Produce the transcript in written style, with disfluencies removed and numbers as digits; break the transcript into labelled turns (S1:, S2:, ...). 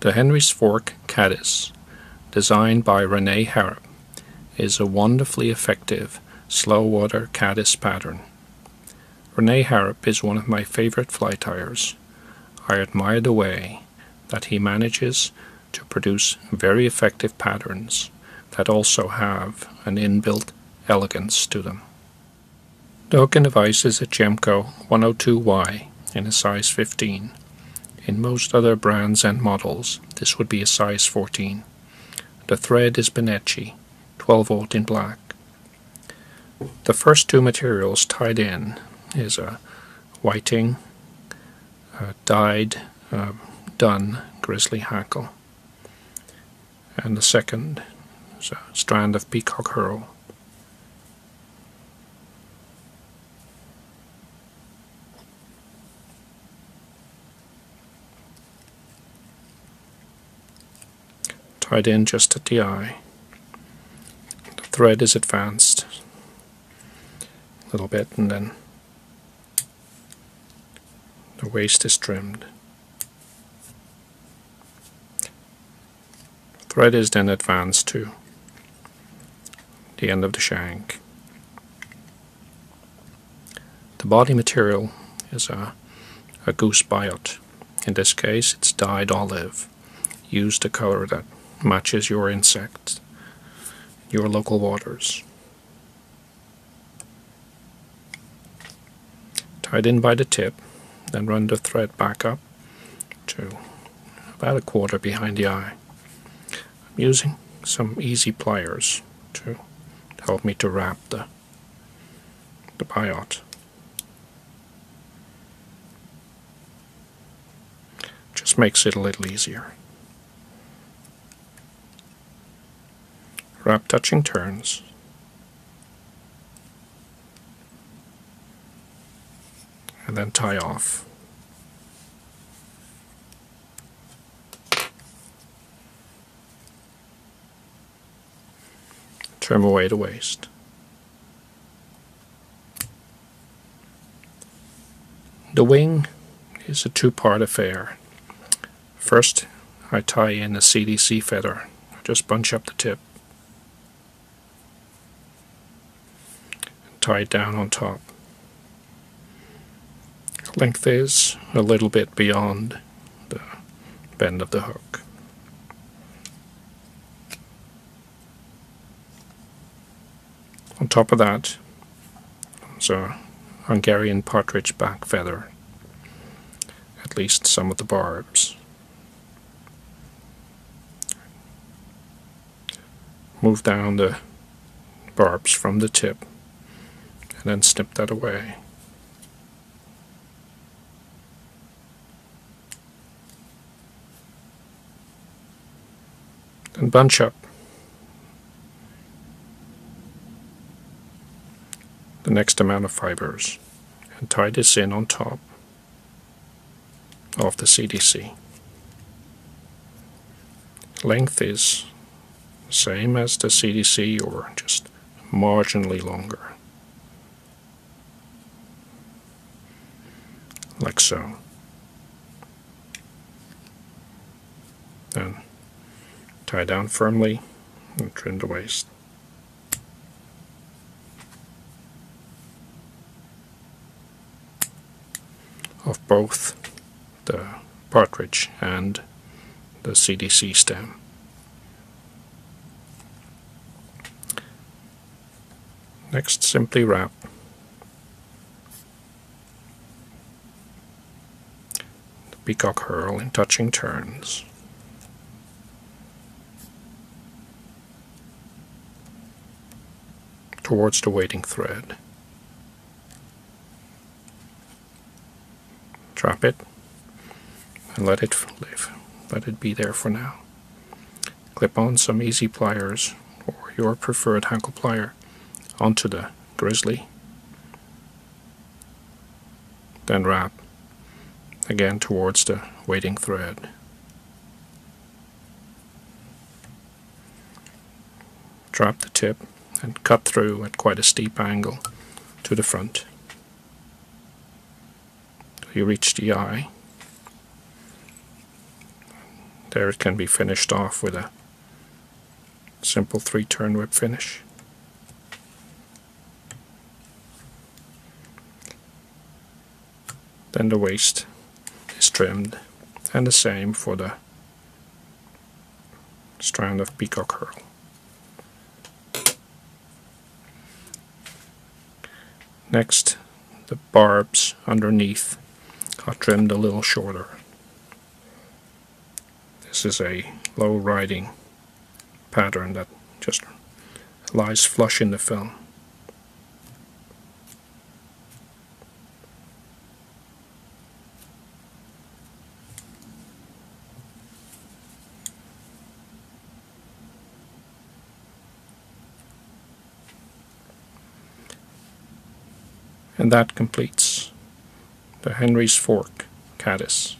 S1: The Henry's Fork Caddis, designed by René Harrop, is a wonderfully effective slow-water caddis pattern. René Harrop is one of my favorite fly tyers. I admire the way that he manages to produce very effective patterns that also have an inbuilt elegance to them. The hook and device is a Tiemco 102Y in a size 15. In most other brands and models, this would be a size 14. The thread is Benecchi, 12V in black. The first two materials tied in is a whiting, dyed, done Grizzly Hackle, and the second is a strand of Peacock herl. Tied in just at the eye. The thread is advanced a little bit, and then the waist is trimmed. The thread is then advanced to the end of the shank. The body material is a Goose biot. In this case, it's dyed olive. Use the color that matches your insect, your local waters. Tied in by the tip, then run the thread back up to about a quarter behind the eye. I'm using some easy pliers to help me to wrap the biot. Just makes it a little easier. Wrap touching turns. And then tie off. Trim away the waist. The wing is a two-part affair. First, I tie in a CDC feather. Just bunch up the tip. Tie it down on top. Length is a little bit beyond the bend of the hook. On top of that is a Hungarian Partridge back feather, at least some of the barbs. Move down the barbs from the tip and then snip that away. Then bunch up the next amount of fibers and tie this in on top of the CDC. Length is the same as the CDC or just marginally longer. Like so. Then tie down firmly and trim the waist. Of both the partridge and the CDC stem. Next, simply wrap the peacock herl in touching turns. Towards the waiting thread. Drop it and let it live. Let it be there for now. Clip on some easy pliers or your preferred Hackle plier onto the Grizzly. Then wrap again towards the waiting thread. Drop the tip and cut through at quite a steep angle to the front. You reach the eye, There it can be finished off with a simple 3-turn whip finish. Then the waist is trimmed, and the same for the strand of Peacock herl. Next, the barbs underneath are trimmed a little shorter. This is a low riding pattern that just lies flush in the film. And that completes the Henry's Fork Caddis.